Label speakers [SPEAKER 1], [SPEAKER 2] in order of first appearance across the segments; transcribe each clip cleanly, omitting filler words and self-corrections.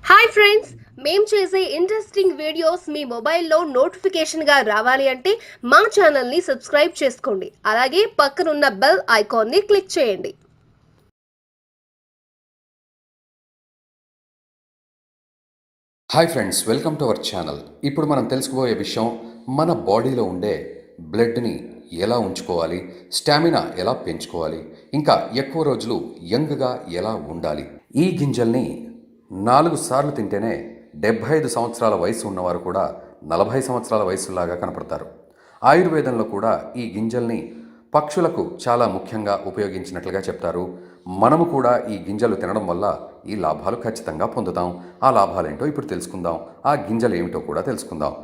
[SPEAKER 1] Hi friends, మేము చేసే interesting videos మీ మొబైల్లో నోటిఫికేషన్గా రావాలి అంటే మా ఛానల్ని సబ్స్క్రైబ్ చేసుకోండి. అలాగే పక్కనున్న బెల్ ఐకాన్ని క్లిక్ చేయండి.
[SPEAKER 2] Hi friends, welcome to our channel. ఇప్పుడు మనం తెలుసుకోబోయే విషయం మన బాడీలో ఉండే బ్లడ్ని ఎలా ఉంచుకోవాలి, స్టామినా ఎలా పెంచుకోవాలి, ఇంకా ఎక్కువ రోజులు యంగ్గా ఎలా ఉండాలి. ఈ గింజల్ని 4 సార్లు తింటేనే 75 సంవత్సరాల వయసు ఉన్నవారు కూడా 40 సంవత్సరాల వయసులాగా కనపడతారు. ఆయుర్వేదంలో కూడా ఈ గింజల్ని పక్షులకు చాలా ముఖ్యంగా ఉపయోగించినట్లుగా చెప్తారు. మనము కూడా ఈ గింజలు తినడం వల్ల ఈ లాభాలు ఖచ్చితంగా పొందుతాం. ఆ లాభాలేంటో ఇప్పుడు తెలుసుకుందాం. ఆ గింజలు ఏమిటో కూడా తెలుసుకుందాం.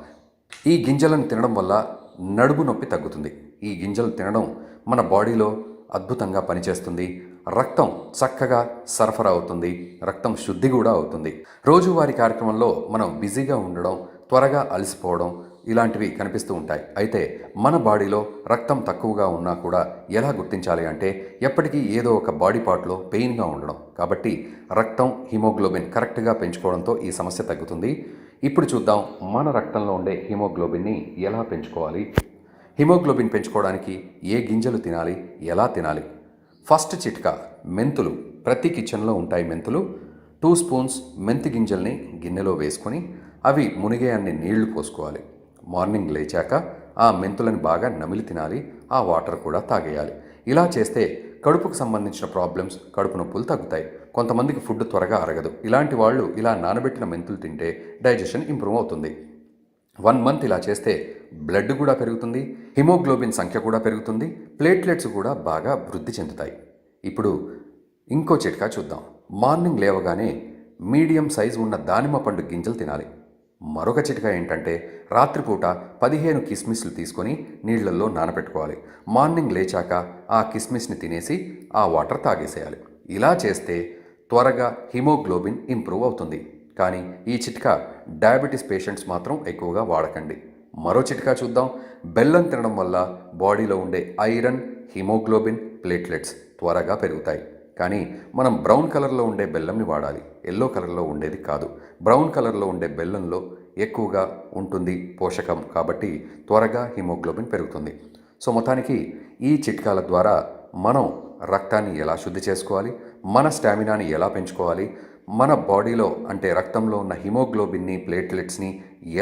[SPEAKER 2] ఈ గింజలను తినడం వల్ల నడుము నొప్పి తగ్గుతుంది. ఈ గింజలు తినడం మన బాడీలో అద్భుతంగా పనిచేస్తుంది. రక్తం చక్కగా సరఫరా అవుతుంది. రక్తం శుద్ధి కూడా అవుతుంది. రోజువారీ కార్యక్రమంలో మనం బిజీగా ఉండడం, త్వరగా అలసిపోవడం ఇలాంటివి కనిపిస్తూ ఉంటాయి. అయితే మన బాడీలో రక్తం తక్కువగా ఉన్నా కూడా ఎలా గుర్తించాలి అంటే ఎప్పటికీ ఏదో ఒక బాడీ పార్ట్లో పెయిన్గా ఉండడం. కాబట్టి రక్తం హిమోగ్లోబిన్ కరెక్ట్గా పెంచుకోవడంతో ఈ సమస్య తగ్గుతుంది. ఇప్పుడు చూద్దాం మన రక్తంలో ఉండే హిమోగ్లోబిన్ని ఎలా పెంచుకోవాలి. హిమోగ్లోబిన్ పెంచుకోవడానికి ఏ గింజలు తినాలి, ఎలా తినాలి. ఫస్ట్ చిట్కా మెంతులు. ప్రతి కిచెన్లో ఉంటాయి మెంతులు. 2 స్పూన్స్ మెంతి గింజల్ని గిన్నెలో వేసుకొని అవి మునిగే అన్ని నీళ్లు పోసుకోవాలి. మార్నింగ్ లేచాక ఆ మెంతులను బాగా నమిలి తినాలి. ఆ వాటర్ కూడా తాగేయాలి. ఇలా చేస్తే కడుపుకు సంబంధించిన ప్రాబ్లమ్స్, కడుపు నొప్పులు తగ్గుతాయి. కొంతమందికి ఫుడ్ త్వరగా అరగదు. ఇలాంటి వాళ్ళు ఇలా నానబెట్టిన మెంతులు తింటే డైజెషన్ ఇంప్రూవ్ అవుతుంది. 1 మంత్ ఇలా చేస్తే బ్లడ్ కూడా పెరుగుతుంది, హిమోగ్లోబిన్ సంఖ్య కూడా పెరుగుతుంది, ప్లేట్లెట్స్ కూడా బాగా వృద్ధి చెందుతాయి. ఇప్పుడు ఇంకో చిట్కా చూద్దాం. మార్నింగ్ లేవగానే మీడియం సైజు ఉన్న దానిమ్మ పండు గింజలు తినాలి. మరొక చిట్కా ఏంటంటే రాత్రిపూట 15 కిస్మిస్లు తీసుకొని నీళ్లలో నానబెట్టుకోవాలి. మార్నింగ్ లేచాక ఆ కిస్మిస్ని తినేసి ఆ వాటర్ తాగేసేయాలి. ఇలా చేస్తే త్వరగా హిమోగ్లోబిన్ ఇంప్రూవ్ అవుతుంది. కానీ ఈ చిట్కా డయాబెటీస్ పేషెంట్స్ మాత్రం ఎక్కువగా వాడకండి. మరో చిట్కా చూద్దాం. బెల్లం తినడం వల్ల బాడీలో ఉండే ఐరన్, హిమోగ్లోబిన్, ప్లేట్లెట్స్ త్వరగా పెరుగుతాయి. కానీ మనం బ్రౌన్ కలర్లో ఉండే బెల్లంని వాడాలి. ఎల్లో కలర్లో ఉండేది కాదు. బ్రౌన్ కలర్లో ఉండే బెల్లంలో ఎక్కువగా ఉంటుంది పోషకం. కాబట్టి త్వరగా హిమోగ్లోబిన్ పెరుగుతుంది. సో మొత్తానికి ఈ చిట్కాల ద్వారా మనం రక్తాన్ని ఎలా శుద్ధి చేసుకోవాలి, మన స్టామినాని ఎలా పెంచుకోవాలి, మన బాడీలో అంటే రక్తంలో ఉన్న హిమోగ్లోబిన్ని, ప్లేట్లెట్స్ని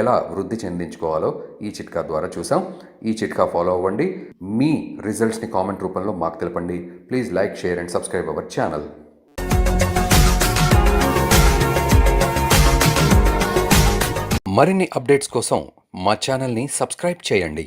[SPEAKER 2] ఎలా వృద్ధి చెందించుకోవాలో ఈ చిట్కా ద్వారా చూసాం. ఈ చిట్కా ఫాలో అవ్వండి. మీ రిజల్ట్స్ని కామెంట్ రూపంలో మాకు తెలపండి. Please like, share and subscribe our channel. మరిన్ని అప్డేట్స్ కోసం మా ఛానల్ని సబ్స్క్రైబ్ చేయండి.